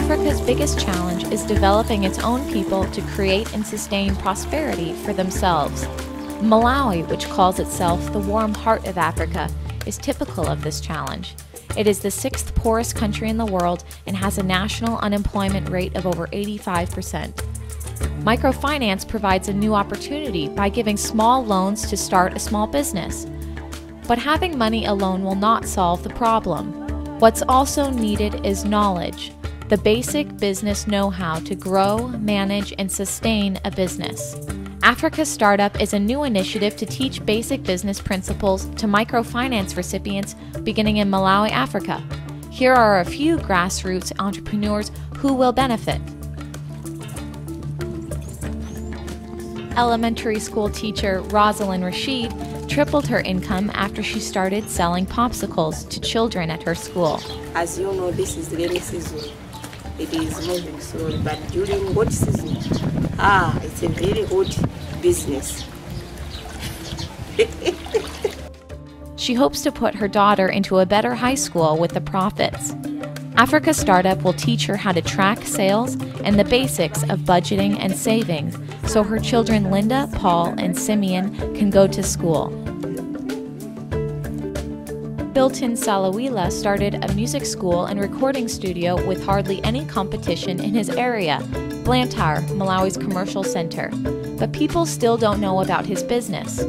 Africa's biggest challenge is developing its own people to create and sustain prosperity for themselves. Malawi, which calls itself the warm heart of Africa, is typical of this challenge. It is the 6th poorest country in the world and has a national unemployment rate of over 85%. Microfinance provides a new opportunity by giving small loans to start a small business. But having money alone will not solve the problem. What's also needed is knowledge, the basic business know-how to grow, manage, and sustain a business. Africa Startup is a new initiative to teach basic business principles to microfinance recipients beginning in Malawi, Africa. Here are a few grassroots entrepreneurs who will benefit. Elementary school teacher Rosalind Rashid tripled her income after she started selling popsicles to children at her school. As you know, this is the rainy season. It is moving slowly, but during hot season, it's a very hot business. She hopes to put her daughter into a better high school with the profits. Africa Startup will teach her how to track sales and the basics of budgeting and savings so her children Linda, Paul, and Simeon can go to school. Bilton Salawila started a music school and recording studio with hardly any competition in his area, Blantyre, Malawi's commercial center. But people still don't know about his business.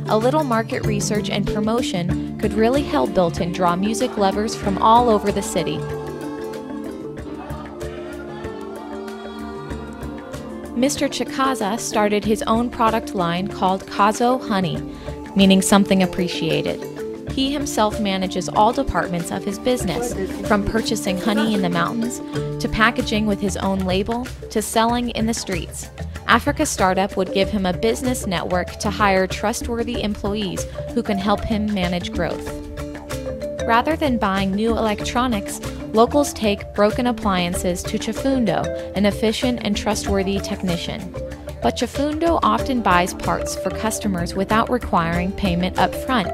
A little market research and promotion could really help Bilton draw music lovers from all over the city. Mr. Chikaza started his own product line called Kazo Honey, meaning something appreciated. He himself manages all departments of his business, from purchasing honey in the mountains, to packaging with his own label, to selling in the streets. Africa Startup would give him a business network to hire trustworthy employees who can help him manage growth. Rather than buying new electronics, locals take broken appliances to Chifundo, an efficient and trustworthy technician. But Chifundo often buys parts for customers without requiring payment up front.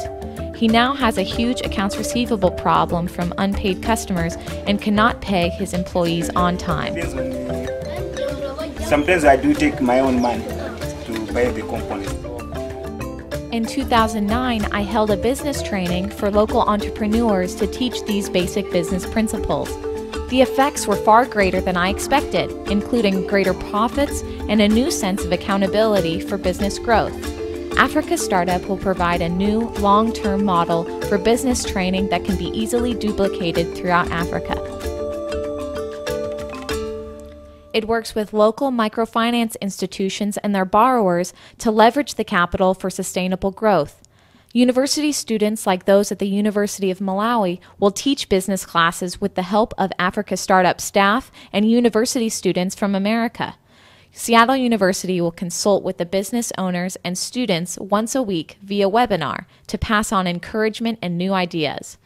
He now has a huge accounts receivable problem from unpaid customers and cannot pay his employees on time. Sometimes I do take my own money to buy the components. In 2009, I held a business training for local entrepreneurs to teach these basic business principles. The effects were far greater than I expected, including greater profits and a new sense of accountability for business growth. Africa Startup will provide a new, long-term model for business training that can be easily duplicated throughout Africa. It works with local microfinance institutions and their borrowers to leverage the capital for sustainable growth. University students like those at the University of Malawi will teach business classes with the help of Africa Startup staff and university students from America. Seattle University will consult with the business owners and students once a week via webinar to pass on encouragement and new ideas.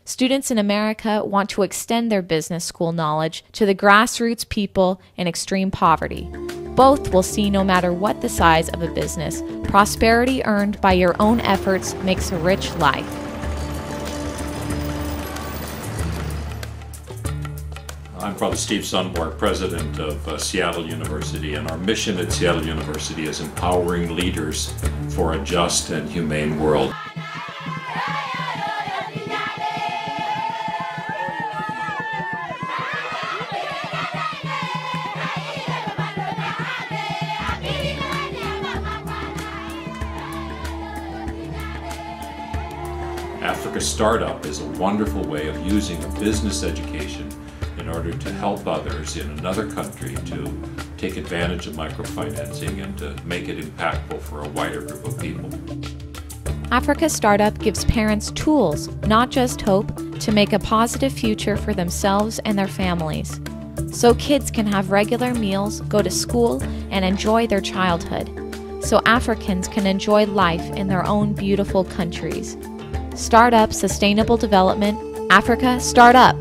Students in America want to extend their business school knowledge to the grassroots people in extreme poverty. Both will see no matter what the size of a business, prosperity earned by your own efforts makes a rich life. I'm Father Steve Sunborg, president of Seattle University, and our mission at Seattle University is empowering leaders for a just and humane world. Africa Startup is a wonderful way of using a business education in order to help others in another country to take advantage of microfinancing and to make it impactful for a wider group of people. Africa Startup gives parents tools, not just hope, to make a positive future for themselves and their families. So kids can have regular meals, go to school, and enjoy their childhood. So Africans can enjoy life in their own beautiful countries. Startup Sustainable Development, Africa Startup.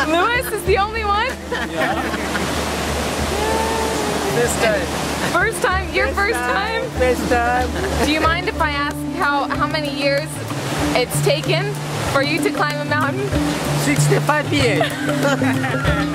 Lewis is the only one? Yeah. This time. First time? Your first time? First time. Do you mind if I ask how many years it's taken for you to climb a mountain? 65 years.